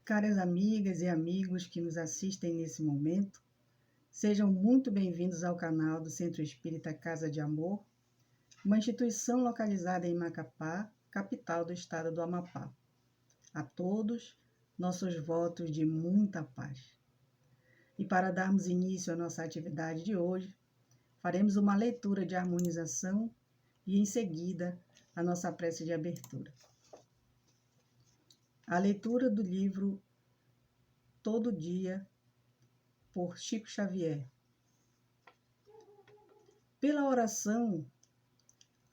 Caras amigas e amigos que nos assistem nesse momento, sejam muito bem-vindos ao canal do Centro Espírita Casa de Amor, uma instituição localizada em Macapá, capital do estado do Amapá. A todos, nossos votos de muita paz. E para darmos início à nossa atividade de hoje, faremos uma leitura de harmonização e, em seguida, a nossa prece de abertura. A leitura do livro Todo Dia, por Chico Xavier. Pela oração,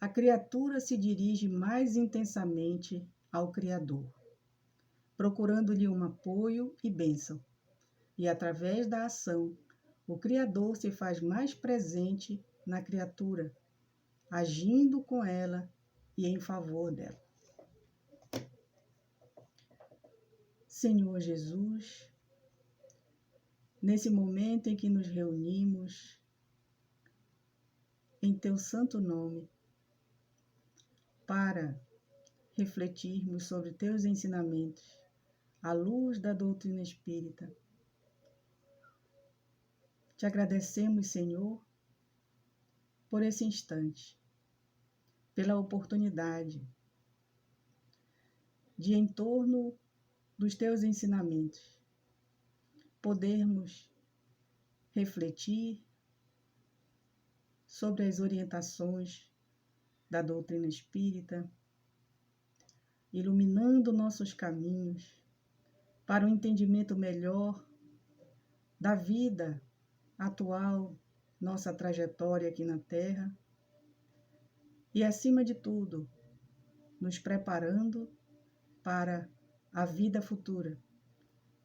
a criatura se dirige mais intensamente ao Criador, procurando-lhe um apoio e bênção. E através da ação, o Criador se faz mais presente na criatura, agindo com ela e em favor dela. Senhor Jesus, nesse momento em que nos reunimos, em Teu santo nome, para refletirmos sobre Teus ensinamentos, à luz da doutrina espírita. Te agradecemos, Senhor, por esse instante, pela oportunidade de, em torno dos Teus ensinamentos, podermos refletir sobre as orientações da doutrina espírita, iluminando nossos caminhos para um entendimento melhor da vida atual, nossa trajetória aqui na Terra e, acima de tudo, nos preparando para a vida futura,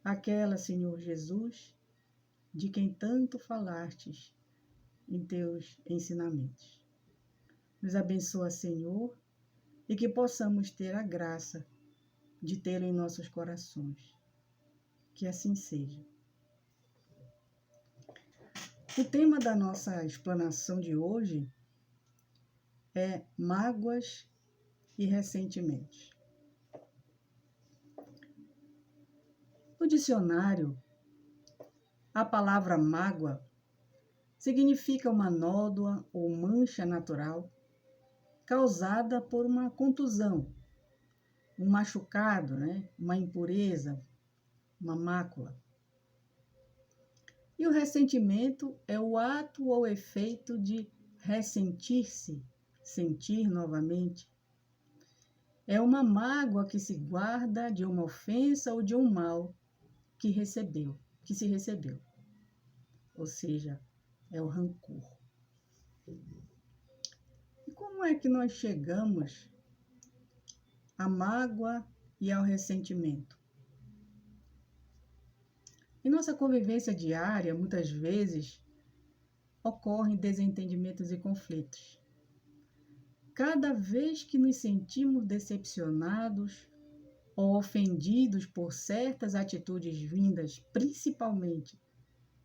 aquela, Senhor Jesus, de quem tanto falastes em Teus ensinamentos. Nos abençoa, Senhor, e que possamos ter a graça de tê-lo em nossos corações. Que assim seja. O tema da nossa explanação de hoje é mágoas e ressentimentos. No dicionário, a palavra mágoa significa uma nódoa ou mancha natural causada por uma contusão, um machucado, uma impureza, uma mácula. E o ressentimento é o ato ou efeito de ressentir-se, sentir novamente. É uma mágoa que se guarda de uma ofensa ou de um mal que se recebeu. Ou seja, é o rancor. E como é que nós chegamos à mágoa e ao ressentimento? Em nossa convivência diária, muitas vezes, ocorrem desentendimentos e conflitos. Cada vez que nos sentimos decepcionados ou ofendidos por certas atitudes vindas principalmente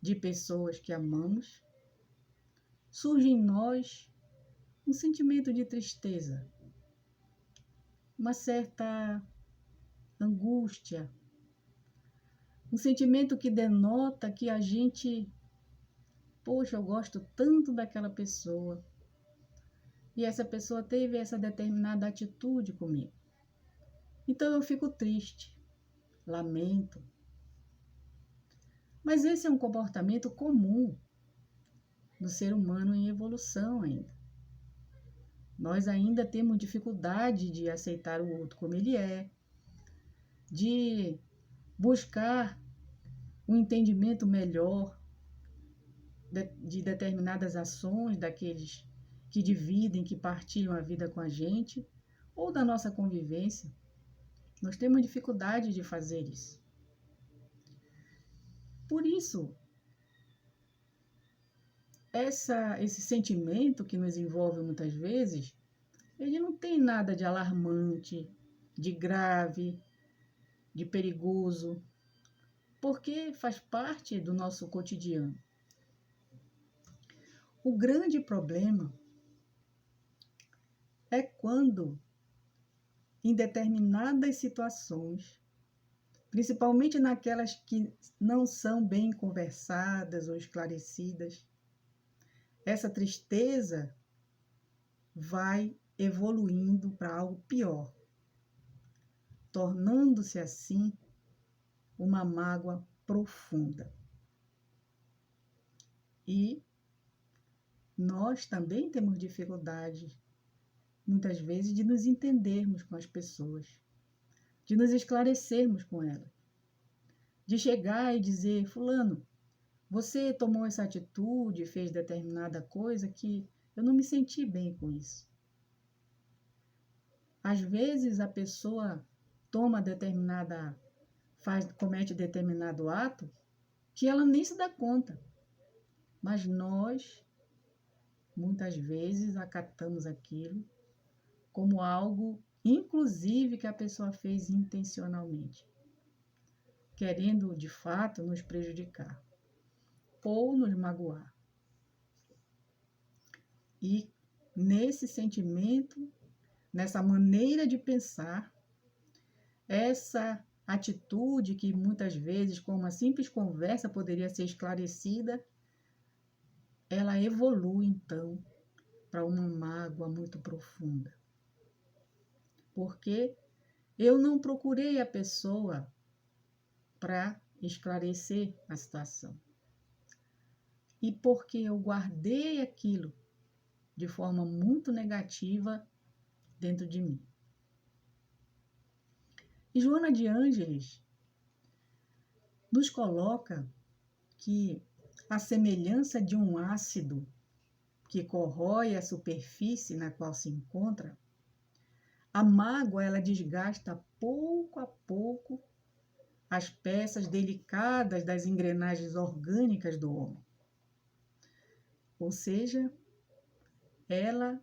de pessoas que amamos, surge em nós um sentimento de tristeza, uma certa angústia, um sentimento que denota que a gente, poxa, eu gosto tanto daquela pessoa e essa pessoa teve essa determinada atitude comigo. Então eu fico triste, lamento. Mas esse é um comportamento comum do ser humano em evolução ainda. Nós ainda temos dificuldade de aceitar o outro como ele é, de buscar um entendimento melhor de determinadas ações daqueles que dividem, que partilham a vida com a gente, ou da nossa convivência. Nós temos dificuldade de fazer isso. Por isso, esse sentimento que nos envolve muitas vezes, ele não tem nada de alarmante, de grave, de perigoso, porque faz parte do nosso cotidiano. O grande problema é quando, em determinadas situações, principalmente naquelas que não são bem conversadas ou esclarecidas. Essa tristeza vai evoluindo para algo pior, tornando-se assim uma mágoa profunda. E nós também temos dificuldade, muitas vezes, de nos entendermos com as pessoas, de nos esclarecermos com elas, de chegar e dizer: fulano, você tomou essa atitude, fez determinada coisa que eu não me senti bem com isso. Às vezes a pessoa comete determinado ato que ela nem se dá conta. Mas nós, muitas vezes, acatamos aquilo como algo, inclusive, que a pessoa fez intencionalmente, querendo, de fato, nos prejudicar ou nos magoar. E nesse sentimento, nessa maneira de pensar, essa atitude que muitas vezes, com uma simples conversa, poderia ser esclarecida, ela evolui, então, para uma mágoa muito profunda. Porque eu não procurei a pessoa para esclarecer a situação. E porque eu guardei aquilo de forma muito negativa dentro de mim. E Joana de Ângeles nos coloca que a semelhança de um ácido que corrói a superfície na qual se encontra, a mágoa ela desgasta pouco a pouco as peças delicadas das engrenagens orgânicas do homem. Ou seja, ela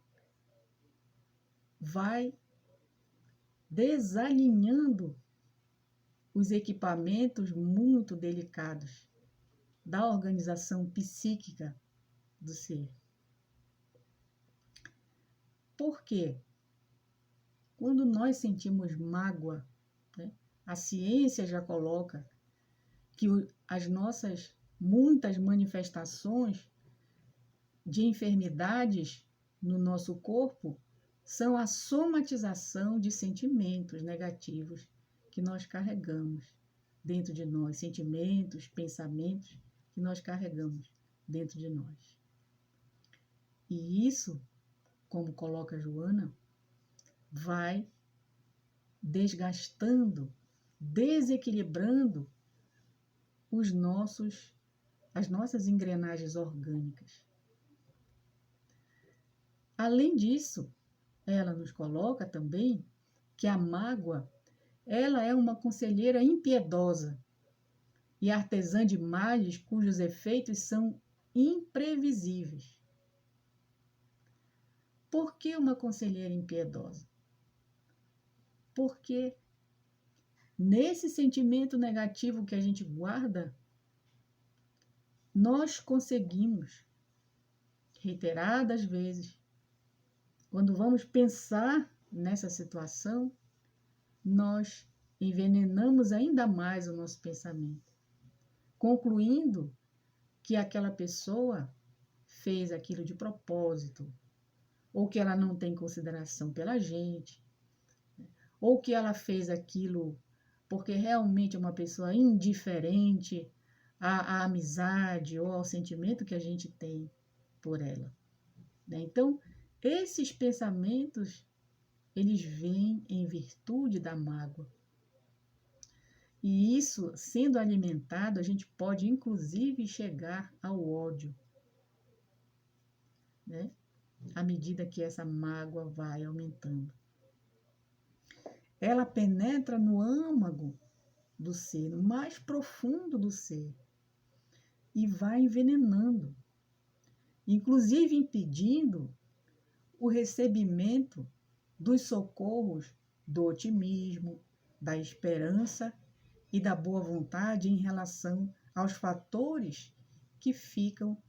vai desalinhando os equipamentos muito delicados da organização psíquica do ser. Por quê? Quando nós sentimos mágoa, né, a ciência já coloca que as nossas muitas manifestações de enfermidades no nosso corpo são a somatização de sentimentos negativos que nós carregamos dentro de nós, sentimentos, pensamentos que nós carregamos dentro de nós. E isso, como coloca Joana, vai desgastando, desequilibrando as nossas engrenagens orgânicas. Além disso, ela nos coloca também que a mágoa, ela é uma conselheira impiedosa e artesã de males cujos efeitos são imprevisíveis. Por que uma conselheira impiedosa? Porque nesse sentimento negativo que a gente guarda, nós conseguimos, reiteradas vezes, quando vamos pensar nessa situação, nós envenenamos ainda mais o nosso pensamento, concluindo que aquela pessoa fez aquilo de propósito, ou que ela não tem consideração pela gente, ou que ela fez aquilo porque realmente é uma pessoa indiferente à amizade ou ao sentimento que a gente tem por ela. Então, esses pensamentos, eles vêm em virtude da mágoa. E isso, sendo alimentado, a gente pode, inclusive, chegar ao ódio, né? À medida que essa mágoa vai aumentando. Ela penetra no âmago do ser, no mais profundo do ser, e vai envenenando, inclusive impedindo o recebimento dos socorros do otimismo, da esperança e da boa vontade em relação aos fatores que ficam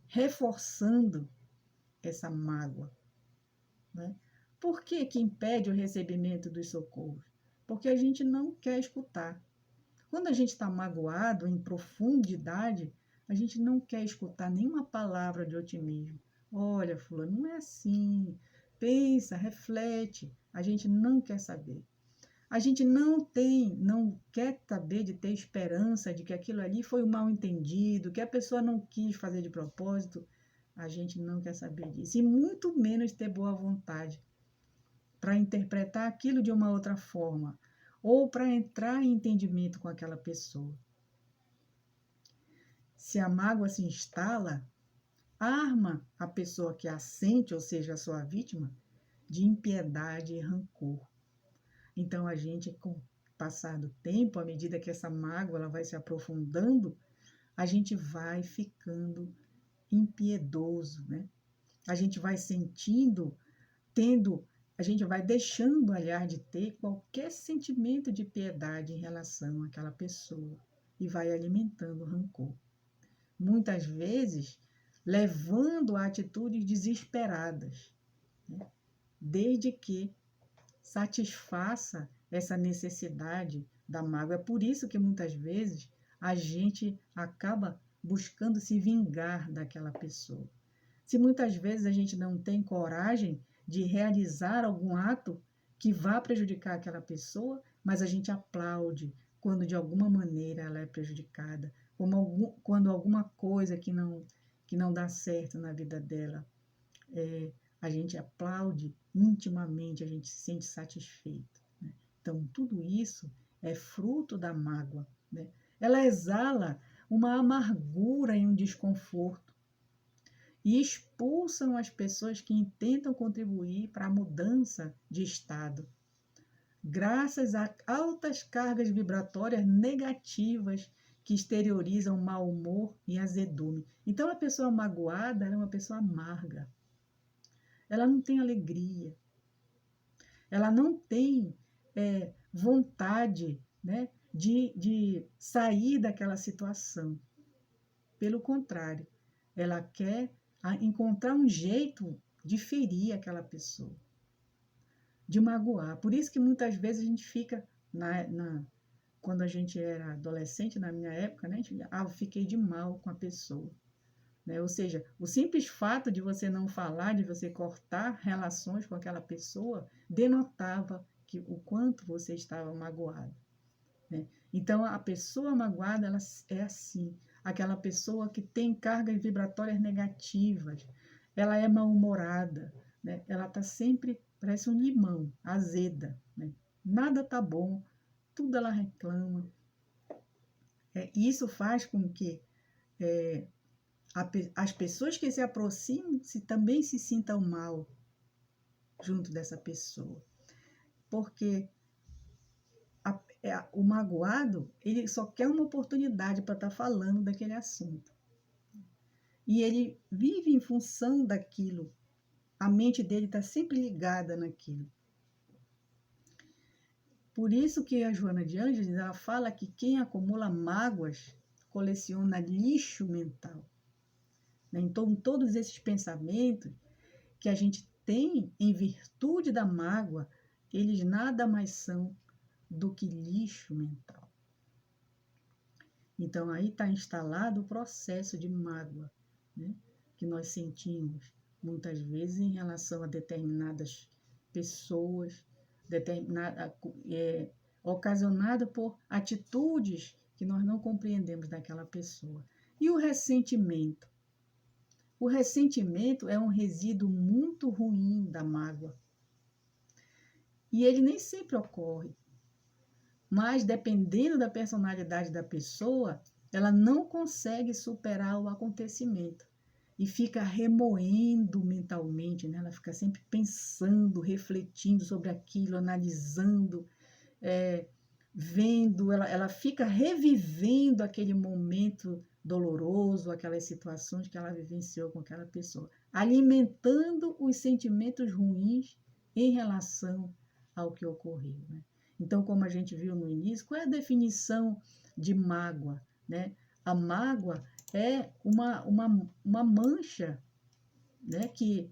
reforçando essa mágoa, né? Por que impede o recebimento dos socorros? porque a gente não quer escutar. Quando a gente está magoado em profundidade, a gente não quer escutar nenhuma palavra de otimismo. Olha, fulano, não é assim. Pensa, reflete. A gente não quer saber. A gente não quer saber de ter esperança de que aquilo ali foi um mal-entendido, que a pessoa não quis fazer de propósito. A gente não quer saber disso. E muito menos ter boa vontade para interpretar aquilo de uma outra forma, ou para entrar em entendimento com aquela pessoa. Se a mágoa se instala, arma a pessoa que a sente, ou seja, a sua vítima, de impiedade e rancor. Então, a gente, com o passar do tempo, à medida que essa mágoa ela vai se aprofundando, a gente vai ficando impiedoso, né? A gente vai sentindo, a gente vai deixando, aliás, de ter qualquer sentimento de piedade em relação àquela pessoa e vai alimentando o rancor. Muitas vezes, levando a atitudes desesperadas, né? Desde que satisfaça essa necessidade da mágoa. É por isso que muitas vezes a gente acaba buscando se vingar daquela pessoa. Se muitas vezes a gente não tem coragem de realizar algum ato que vá prejudicar aquela pessoa, mas a gente aplaude quando de alguma maneira ela é prejudicada, quando alguma coisa que não dá certo na vida dela, a gente aplaude intimamente, a gente se sente satisfeito, né? Então, tudo isso é fruto da mágoa, né? Ela exala uma amargura e um desconforto e expulsam as pessoas que intentam contribuir para a mudança de estado, graças a altas cargas vibratórias negativas que exteriorizam mau humor e azedume. Então, a pessoa magoada é uma pessoa amarga. Ela não tem alegria, ela não tem vontade, né, de sair daquela situação. Pelo contrário, ela quer encontrar um jeito de ferir aquela pessoa, de magoar. Por isso que muitas vezes a gente fica, quando a gente era adolescente, na minha época, né, eu fiquei de mal com a pessoa. Né? Ou seja, o simples fato de você não falar, de você cortar relações com aquela pessoa, denotava o quanto você estava magoado. Né? Então, a pessoa magoada, ela é assim, aquela pessoa que tem cargas vibratórias negativas, ela é mal-humorada, né? Ela está sempre, parece um limão, azeda, né? Nada está bom, tudo ela reclama. Isso faz com que as pessoas que se aproximam também se sintam mal junto dessa pessoa. Porque o magoado, ele só quer uma oportunidade para estar falando daquele assunto. E ele vive em função daquilo. A mente dele está sempre ligada naquilo. Por isso que a Joana de Ângeles, ela fala que quem acumula mágoas coleciona lixo mental. Então, todos esses pensamentos que a gente tem em virtude da mágoa, eles nada mais são do que lixo mental. Então, aí está instalado o processo de mágoa, né, que nós sentimos muitas vezes em relação a determinadas pessoas, ocasionada por atitudes que nós não compreendemos daquela pessoa. E o ressentimento? O ressentimento é um resíduo muito ruim da mágoa. E ele nem sempre ocorre. Mas, dependendo da personalidade da pessoa, ela não consegue superar o acontecimento. E fica remoendo mentalmente, né? Ela fica sempre pensando, refletindo sobre aquilo, analisando, vendo, ela fica revivendo aquele momento doloroso, aquelas situações que ela vivenciou com aquela pessoa, alimentando os sentimentos ruins em relação ao que ocorreu, né? Então, como a gente viu no início, qual é a definição de mágoa, né? A mágoa é uma mancha, né, que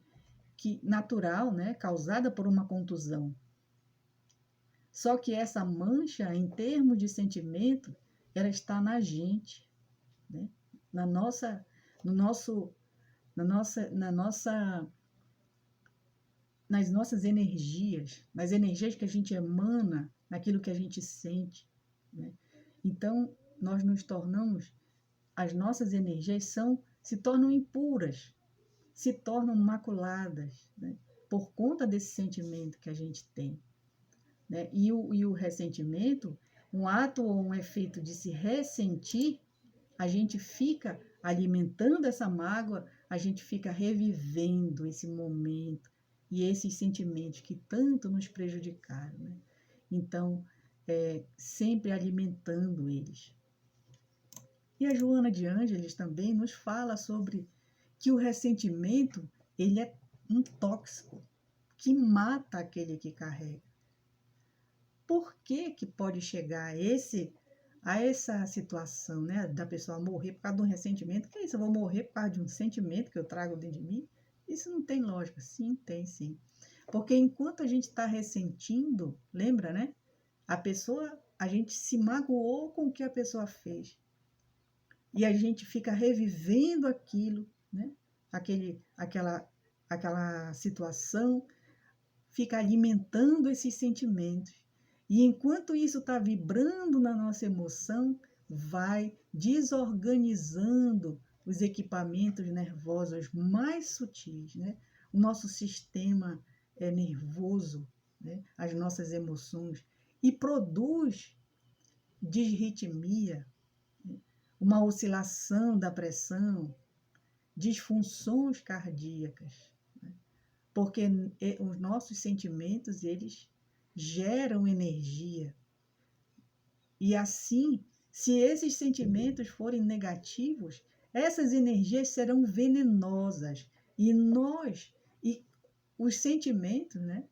natural, né, causada por uma contusão. Só que essa mancha, em termos de sentimento, ela está na gente, né? Na nossa, no nosso, na nossa, nas nossas energias, nas energias que a gente emana, naquilo que a gente sente, né? Então, nós nos tornamos, as nossas energias se tornam impuras, se tornam maculadas, né? Por conta desse sentimento que a gente tem, né? E o ressentimento, um ato ou um efeito de se ressentir, a gente fica alimentando essa mágoa, a gente fica revivendo esse momento e esses sentimentos que tanto nos prejudicaram, né? Então, sempre alimentando eles. E a Joana de Ângeles também nos fala sobre que o ressentimento, ele é um tóxico que mata aquele que carrega. Por que que pode chegar a essa situação, né, da pessoa morrer por causa de um ressentimento? Que é isso? Eu vou morrer por causa de um sentimento que eu trago dentro de mim? Isso não tem lógica. Sim, tem sim. Porque enquanto a gente está ressentindo, lembra, né? A gente se magoou com o que a pessoa fez. E a gente fica revivendo aquilo, né? Aquela situação, fica alimentando esses sentimentos. E enquanto isso está vibrando na nossa emoção, vai desorganizando os equipamentos nervosos mais sutis, né? O nosso sistema nervoso, né? As nossas emoções, e produz disritmia, uma oscilação da pressão, disfunções cardíacas, né? Porque os nossos sentimentos, eles geram energia. E assim, se esses sentimentos forem negativos, essas energias serão venenosas. E os sentimentos, né,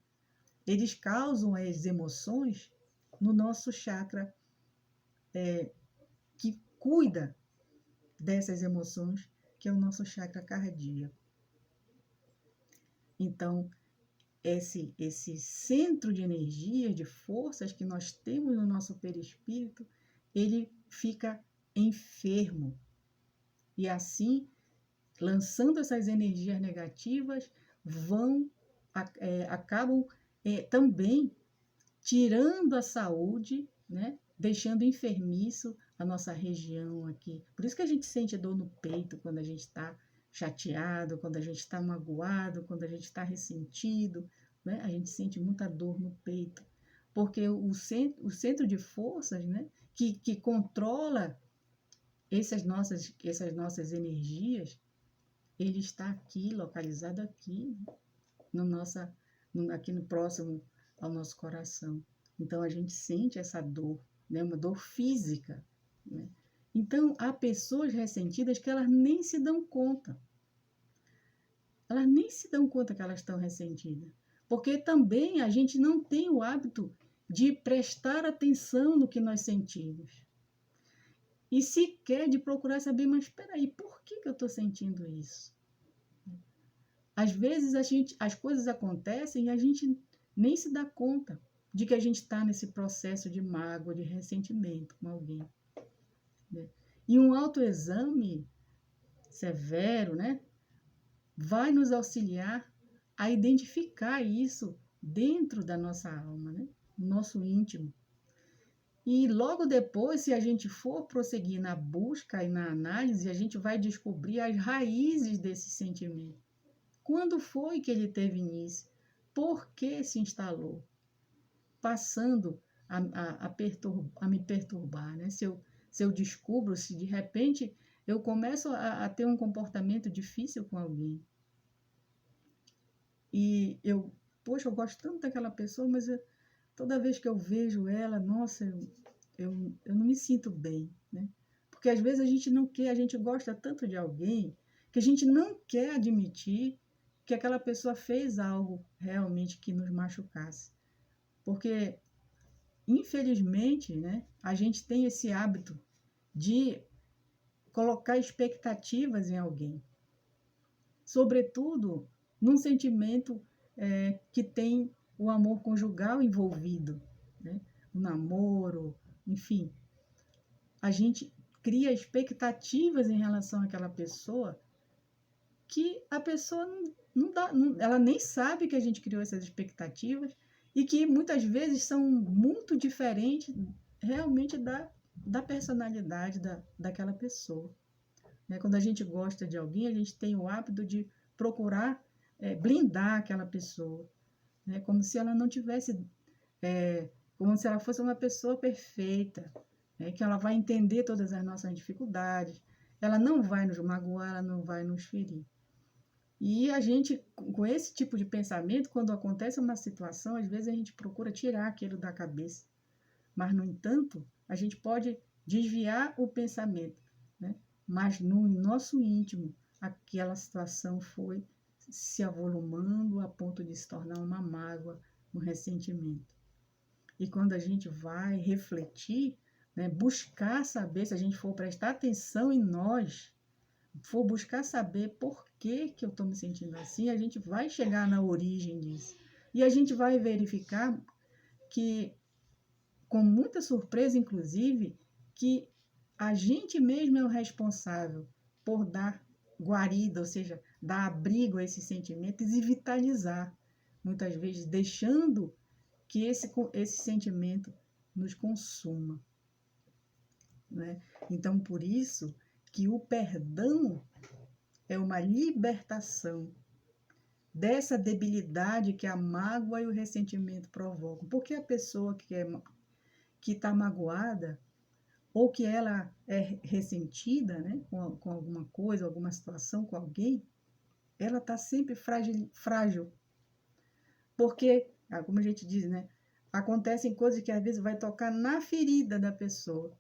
eles causam as emoções no nosso chakra, que cuida dessas emoções, que é o nosso chakra cardíaco. Então, esse centro de energia, de forças que nós temos no nosso perispírito, ele fica enfermo. E assim, lançando essas energias negativas, acabam também tirando a saúde, né? Deixando enfermiço a nossa região aqui. Por isso que a gente sente dor no peito quando a gente está chateado, quando a gente está magoado, quando a gente está ressentido, né? A gente sente muita dor no peito. Porque o centro de forças, né? Que controla essas nossas energias, ele está aqui, localizado aqui, aqui no próximo ao nosso coração. Então, a gente sente essa dor, né? Uma dor física, né? Então, há pessoas ressentidas que elas nem se dão conta. Elas nem se dão conta que elas estão ressentidas. Porque também a gente não tem o hábito de prestar atenção no que nós sentimos. E sequer de procurar saber, mas espera aí, por que eu estou sentindo isso? Às vezes as coisas acontecem e a gente nem se dá conta de que a gente está nesse processo de mágoa, de ressentimento com alguém, né? E um autoexame severo, né, vai nos auxiliar a identificar isso dentro da nossa alma, né, no nosso íntimo. E logo depois, se a gente for prosseguir na busca e na análise, a gente vai descobrir as raízes desse sentimento. Quando foi que ele teve início? Por que se instalou? Passando a me perturbar, né? Se eu descubro, se de repente eu começo a ter um comportamento difícil com alguém. E poxa, eu gosto tanto daquela pessoa, mas toda vez que eu vejo ela, nossa, eu não me sinto bem, né? Porque às vezes a gente não quer, a gente gosta tanto de alguém que a gente não quer admitir que aquela pessoa fez algo realmente que nos machucasse. Porque, infelizmente, né, a gente tem esse hábito de colocar expectativas em alguém. Sobretudo num sentimento que tem o amor conjugal envolvido, né? o namoro, enfim, a gente cria expectativas em relação àquela pessoa que a pessoa não dá, ela nem sabe que a gente criou essas expectativas e que muitas vezes são muito diferentes realmente da personalidade daquela pessoa. Né? Quando a gente gosta de alguém, a gente tem o hábito de procurar blindar aquela pessoa, né? Como se ela não tivesse, como se ela fosse uma pessoa perfeita, né? Que ela vai entender todas as nossas dificuldades, ela não vai nos magoar, ela não vai nos ferir. E a gente, com esse tipo de pensamento, quando acontece uma situação, às vezes a gente procura tirar aquilo da cabeça. Mas, no entanto, a gente pode desviar o pensamento, né? Mas no nosso íntimo, aquela situação foi se avolumando a ponto de se tornar uma mágoa, um ressentimento. E quando a gente vai refletir, né, buscar saber, se a gente for prestar atenção em nós, for buscar saber por que eu estou me sentindo assim, a gente vai chegar na origem disso. E a gente vai verificar que, com muita surpresa, inclusive, que a gente mesmo é o responsável por dar guarida, ou seja, dar abrigo a esses sentimentos e vitalizar, muitas vezes deixando que esse sentimento nos consuma. Né? Então, por isso que o perdão é uma libertação dessa debilidade que a mágoa e o ressentimento provocam. Porque a pessoa que está magoada, ou que ela é ressentida, né, com alguma coisa, alguma situação, com alguém, ela está sempre frágil. Porque, como a gente diz, né, acontecem coisas que às vezes vai tocar na ferida da pessoa.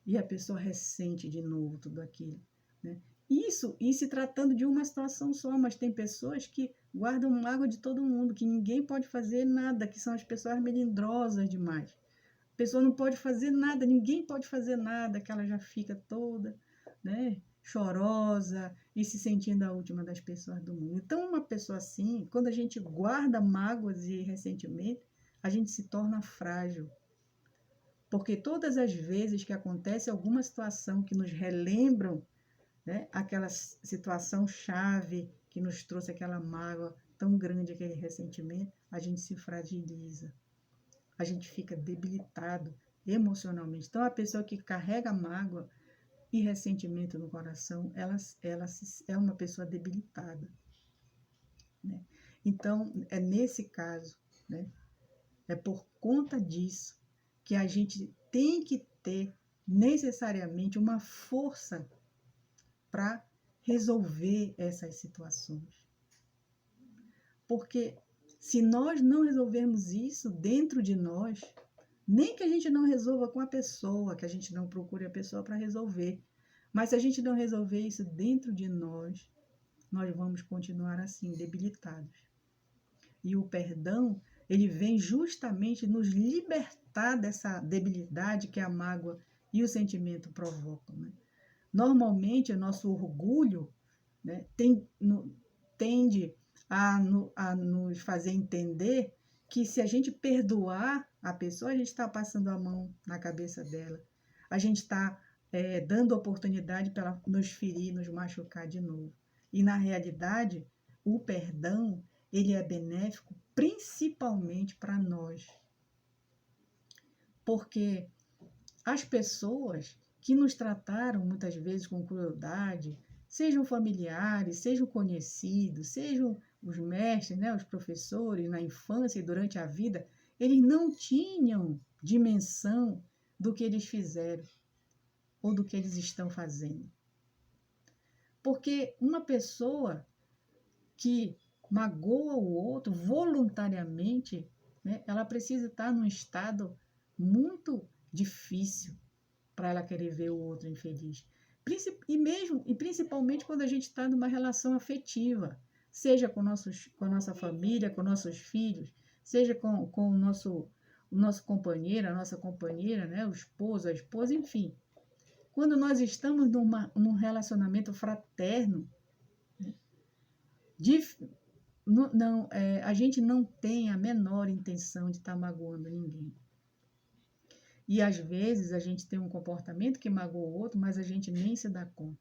E a pessoa ressente de novo tudo aquilo. Né? Isso, e se tratando de uma situação só, mas tem pessoas que guardam mágoa de todo mundo, que ninguém pode fazer nada, que são as pessoas melindrosas demais. A pessoa não pode fazer nada, ninguém pode fazer nada, que ela já fica toda, né, chorosa e se sentindo a última das pessoas do mundo. Então, uma pessoa assim, quando a gente guarda mágoas e ressentimento, a gente se torna frágil. Porque todas as vezes que acontece alguma situação que nos relembram, né, aquela situação chave que nos trouxe aquela mágoa tão grande, aquele ressentimento, a gente se fragiliza. A gente fica debilitado emocionalmente. Então, a pessoa que carrega mágoa e ressentimento no coração, ela é uma pessoa debilitada. Né? Então, é nesse caso, né, é por conta disso que a gente tem que ter necessariamente uma força para resolver essas situações. Porque se nós não resolvermos isso dentro de nós, nem que a gente não resolva com a pessoa, que a gente não procure a pessoa para resolver, mas se a gente não resolver isso dentro de nós, nós vamos continuar assim, debilitados. E o perdão, ele vem justamente nos libertar dessa debilidade que a mágoa e o sentimento provocam. Né? Normalmente, o nosso orgulho, né, tende a nos fazer entender que se a gente perdoar a pessoa, a gente está passando a mão na cabeça dela. A gente está dando oportunidade para ela nos ferir, nos machucar de novo. E, na realidade, o perdão, ele é benéfico principalmente para nós. Porque as pessoas que nos trataram muitas vezes com crueldade, sejam familiares, sejam conhecidos, sejam os mestres, né, os professores na infância e durante a vida, eles não tinham dimensão do que eles fizeram ou do que eles estão fazendo. Porque uma pessoa que magoa o outro voluntariamente, né, ela precisa estar num estado muito difícil para ela querer ver o outro infeliz. E principalmente quando a gente está numa relação afetiva, seja com a nossa família, com nossos filhos, seja com o nosso companheiro, a nossa companheira, né, o esposo, a esposa, enfim. Quando nós estamos num relacionamento fraterno, né, a gente não tem a menor intenção de estar magoando ninguém. E às vezes a gente tem um comportamento que magoa o outro, mas a gente nem se dá conta.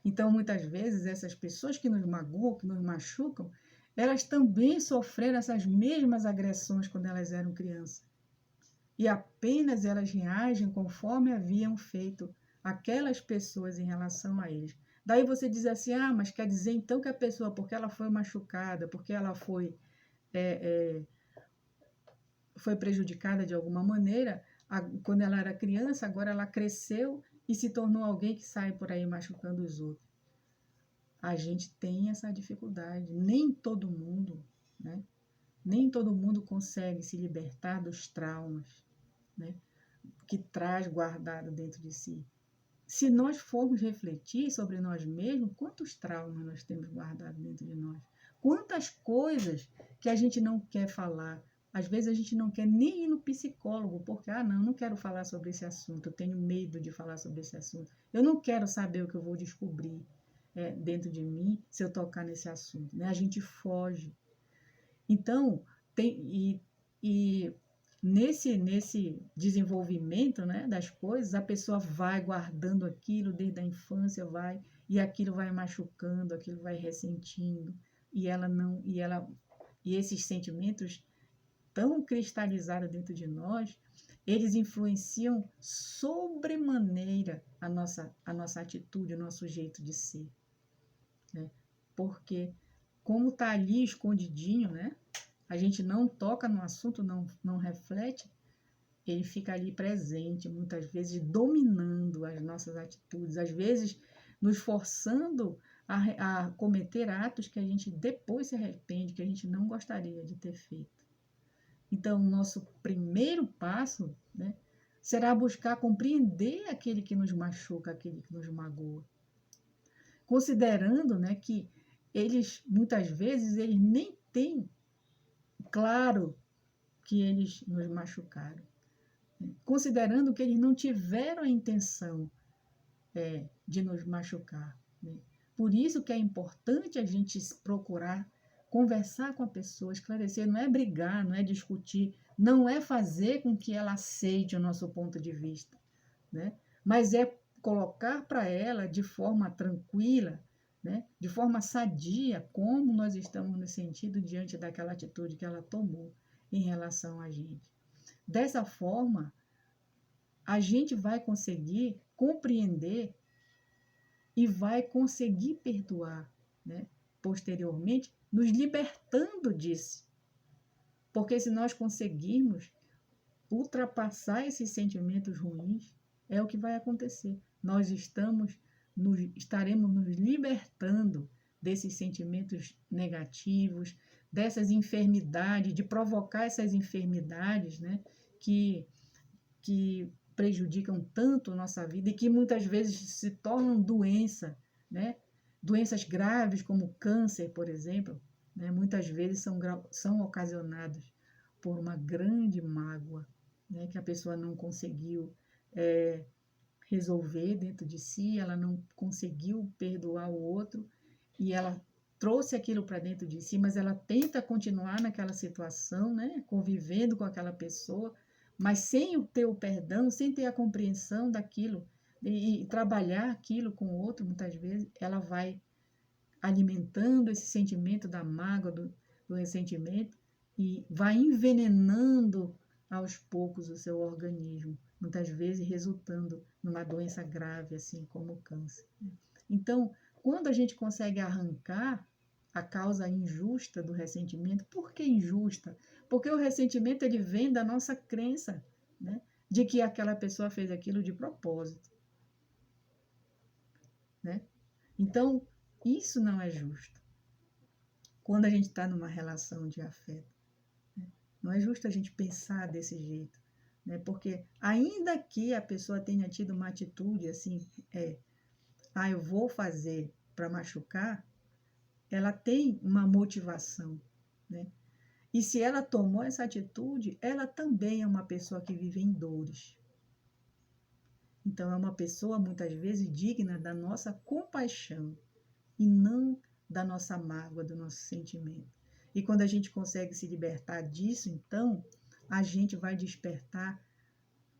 Então, muitas vezes, essas pessoas que nos magoam, que nos machucam, elas também sofreram essas mesmas agressões quando elas eram crianças. E apenas elas reagem conforme haviam feito aquelas pessoas em relação a eles. Daí você diz assim, mas quer dizer então que a pessoa, porque ela foi machucada, porque ela foi prejudicada de alguma maneira, quando ela era criança, agora ela cresceu e se tornou alguém que sai por aí machucando os outros. A gente tem essa dificuldade. Nem todo mundo, né? Nem todo mundo consegue se libertar dos traumas, né? Que traz guardado dentro de si. Se nós formos refletir sobre nós mesmos, quantos traumas nós temos guardado dentro de nós? Quantas coisas que a gente não quer falar. Às vezes a gente não quer nem ir no psicólogo, porque, não quero falar sobre esse assunto, eu tenho medo de falar sobre esse assunto. Eu não quero saber o que eu vou descobrir dentro de mim se eu tocar nesse assunto. Né? A gente foge. Então, nesse desenvolvimento, né, das coisas, a pessoa vai guardando aquilo desde a infância, e aquilo vai machucando, aquilo vai ressentindo, e esses sentimentos tão cristalizados dentro de nós, eles influenciam sobremaneira a nossa atitude, o nosso jeito de ser, né? Porque como está ali escondidinho, né? A gente não toca no assunto, não reflete, ele fica ali presente, muitas vezes dominando as nossas atitudes, às vezes nos forçando a cometer atos que a gente depois se arrepende, que a gente não gostaria de ter feito. Então, o nosso primeiro passo, né, será buscar compreender aquele que nos machuca, aquele que nos magoa. Considerando, né, que muitas vezes, eles nem têm claro que eles nos machucaram. Considerando que eles não tiveram a intenção de nos machucar. Né? Por isso que é importante a gente procurar conversar com a pessoa, esclarecer, não é brigar, não é discutir, não é fazer com que ela aceite o nosso ponto de vista, né? Mas é colocar para ela de forma tranquila, né? De forma sadia, como nós estamos no sentido diante daquela atitude que ela tomou em relação a gente. Dessa forma, a gente vai conseguir compreender e vai conseguir perdoar, né? Posteriormente, nos libertando disso. Porque se nós conseguirmos ultrapassar esses sentimentos ruins, é o que vai acontecer. Nós estaremos nos libertando desses sentimentos negativos, dessas enfermidades, de provocar essas enfermidades, né, que prejudicam tanto a nossa vida e que muitas vezes se tornam doença, né? Doenças graves como câncer, por exemplo, né? Muitas vezes são ocasionados por uma grande mágoa, né? Que a pessoa não conseguiu resolver dentro de si, ela não conseguiu perdoar o outro e ela trouxe aquilo para dentro de si, mas ela tenta continuar naquela situação, né? Convivendo com aquela pessoa, mas sem ter o perdão, sem ter a compreensão daquilo e trabalhar aquilo com o outro, muitas vezes, ela vai alimentando esse sentimento da mágoa, do ressentimento, e vai envenenando aos poucos o seu organismo, muitas vezes resultando numa doença grave, assim como o câncer. Então, quando a gente consegue arrancar a causa injusta do ressentimento, por que injusta? Porque o ressentimento ele vem da nossa crença, né, de que aquela pessoa fez aquilo de propósito, né? Então, isso não é justo. Quando a gente está numa relação de afeto, né? Não é justo a gente pensar desse jeito, né? Porque ainda que a pessoa tenha tido uma atitude assim, eu vou fazer para machucar, ela tem uma motivação, né? E se ela tomou essa atitude, ela também é uma pessoa que vive em dores. Então, é uma pessoa, muitas vezes, digna da nossa compaixão e não da nossa mágoa, do nosso sentimento. E quando a gente consegue se libertar disso, então, a gente vai despertar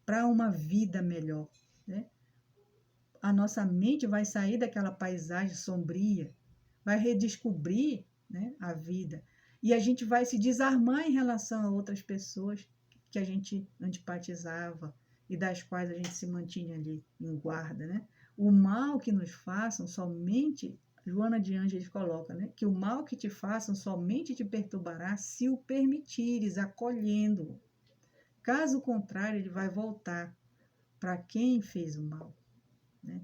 para uma vida melhor, né? A nossa mente vai sair daquela paisagem sombria, vai redescobrir, né, a vida. E a gente vai se desarmar em relação a outras pessoas que a gente antipatizava e das quais a gente se mantinha ali em guarda, né? O mal que nos façam somente, Joana de Ângeles coloca, né, que o mal que te façam somente te perturbará se o permitires, acolhendo-o. Caso contrário, ele vai voltar para quem fez o mal, né?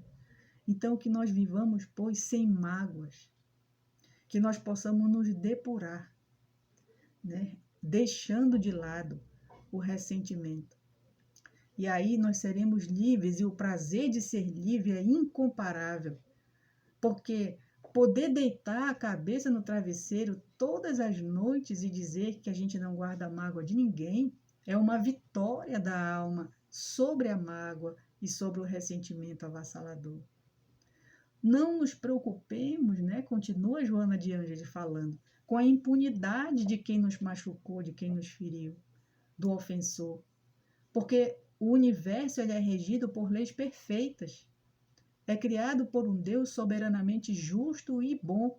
Então, que nós vivamos, pois, sem mágoas, que nós possamos nos depurar, né? Deixando de lado o ressentimento. E aí nós seremos livres, e o prazer de ser livre é incomparável, porque poder deitar a cabeça no travesseiro todas as noites e dizer que a gente não guarda mágoa de ninguém é uma vitória da alma sobre a mágoa e sobre o ressentimento avassalador. Não nos preocupemos, né? Continua Joana de Ângeles falando, com a impunidade de quem nos machucou, de quem nos feriu, do ofensor. Porque o universo ele é regido por leis perfeitas. É criado por um Deus soberanamente justo e bom.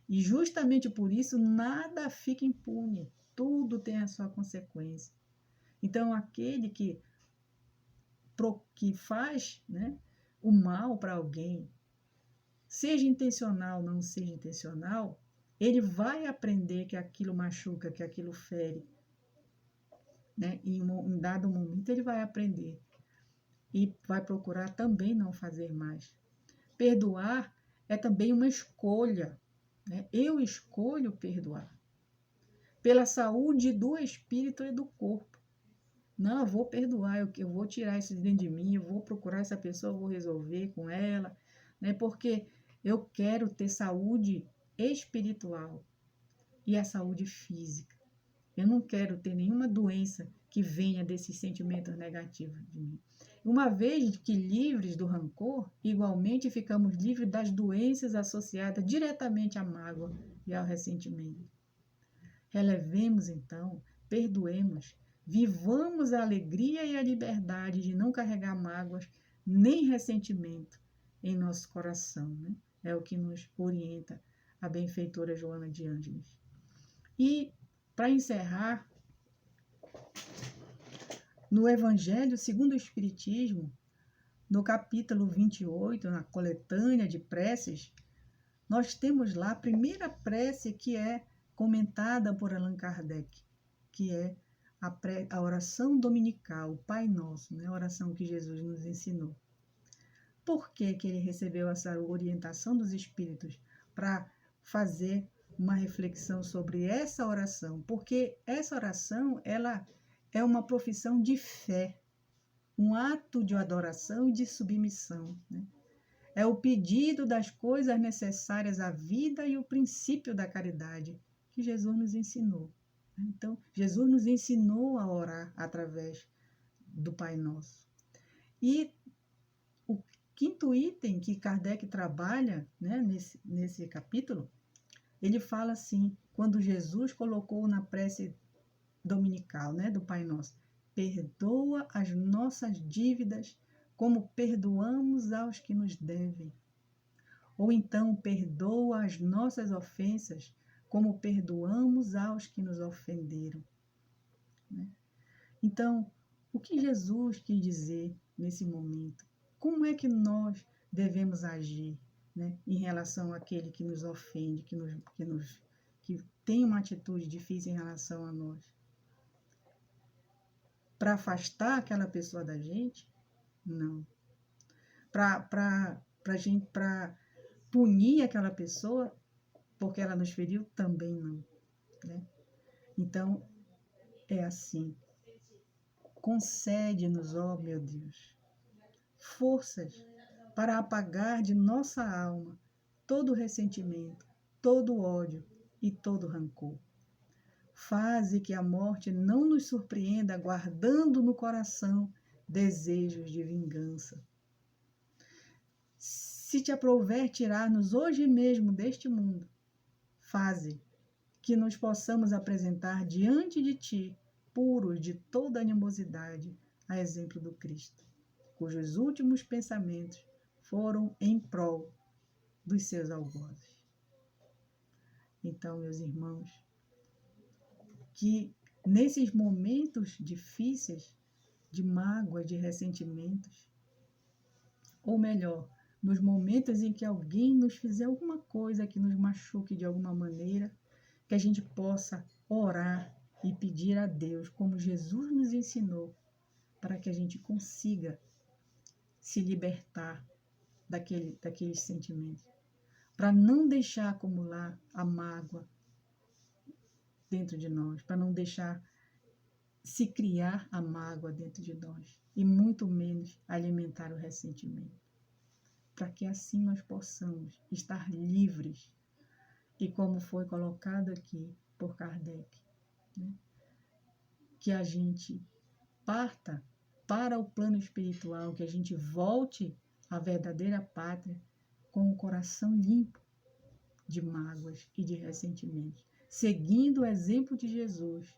E justamente por isso nada fica impune. Tudo tem a sua consequência. Então, aquele que faz, né, o mal para alguém, seja intencional ou não seja intencional, ele vai aprender que aquilo machuca, que aquilo fere, né? Em dado momento ele vai aprender e vai procurar também não fazer mais. Perdoar é também uma escolha, né? Eu escolho perdoar pela saúde do espírito e do corpo. Não, eu vou perdoar, eu vou tirar isso de dentro de mim, eu vou procurar essa pessoa, eu vou resolver com ela, né? Porque eu quero ter saúde espiritual e a saúde física. Eu não quero ter nenhuma doença que venha desses sentimentos negativos de mim. Uma vez que livres do rancor, igualmente ficamos livres das doenças associadas diretamente à mágoa e ao ressentimento. Relevemos, então, perdoemos, vivamos a alegria e a liberdade de não carregar mágoas nem ressentimento em nosso coração, né? É o que nos orienta a benfeitora Joana de Ângeles. E, para encerrar, no Evangelho segundo o Espiritismo, no capítulo 28, na coletânea de preces, nós temos lá a primeira prece que é comentada por Allan Kardec, que é a oração dominical, o Pai Nosso, né? A oração que Jesus nos ensinou. Por que ele recebeu essa orientação dos Espíritos para fazer uma reflexão sobre essa oração? Porque essa oração, ela é uma profissão de fé, um ato de adoração e de submissão, né? É o pedido das coisas necessárias à vida e o princípio da caridade que Jesus nos ensinou. Então, Jesus nos ensinou a orar através do Pai Nosso. E o quinto item que Kardec trabalha, né, nesse capítulo, ele fala assim, quando Jesus colocou na prece dominical, né, do Pai Nosso, perdoa as nossas dívidas como perdoamos aos que nos devem. Ou então, perdoa as nossas ofensas como perdoamos aos que nos ofenderam, né? Então, o que Jesus quis dizer nesse momento? Como é que nós devemos agir, né, em relação àquele que nos ofende, que tem uma atitude difícil em relação a nós? Para afastar aquela pessoa da gente? Não. Para punir aquela pessoa porque ela nos feriu? Também não, né? Então, é assim. Concede-nos, ó meu Deus, forças para apagar de nossa alma todo ressentimento, todo ódio e todo rancor. Faze que a morte não nos surpreenda guardando no coração desejos de vingança. Se te aprouver tirar-nos hoje mesmo deste mundo, faze que nos possamos apresentar diante de ti, puros de toda animosidade, a exemplo do Cristo, cujos últimos pensamentos foram em prol dos seus algozes. Então, meus irmãos, que nesses momentos difíceis, de mágoa, de ressentimentos, ou melhor, nos momentos em que alguém nos fizer alguma coisa que nos machuque de alguma maneira, que a gente possa orar e pedir a Deus, como Jesus nos ensinou, para que a gente consiga se libertar daqueles sentimentos, para não deixar acumular a mágoa dentro de nós, para não deixar se criar a mágoa dentro de nós, e muito menos alimentar o ressentimento, para que assim nós possamos estar livres, e como foi colocado aqui por Kardec, né? Que a gente parta para o plano espiritual, que a gente volte à verdadeira pátria com o coração limpo de mágoas e de ressentimentos, seguindo o exemplo de Jesus,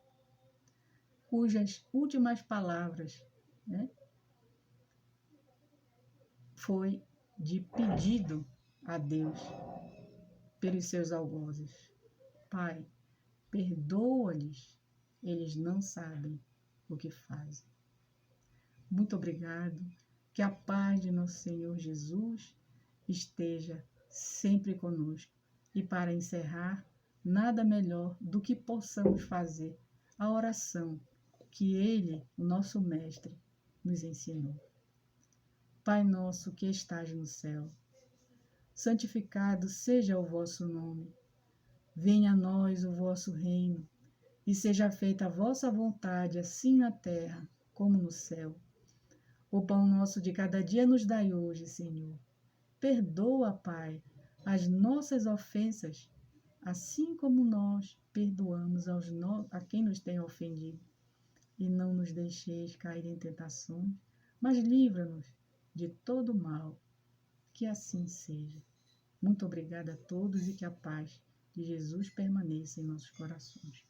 cujas últimas palavras, né, foi de pedido a Deus pelos seus algozes. Pai, perdoa-lhes, eles não sabem o que fazem. Muito obrigado, que a paz de nosso Senhor Jesus esteja sempre conosco. E para encerrar, nada melhor do que possamos fazer a oração que Ele, o nosso Mestre, nos ensinou. Pai nosso que estás no céu, santificado seja o vosso nome. Venha a nós o vosso reino, e seja feita a vossa vontade, assim na terra como no céu. O pão nosso de cada dia nos dai hoje, Senhor. Perdoa, Pai, as nossas ofensas, assim como nós perdoamos a quem nos tem ofendido. E não nos deixeis cair em tentações, mas livra-nos de todo mal. Que assim seja. Muito obrigada a todos e que a paz de Jesus permaneça em nossos corações.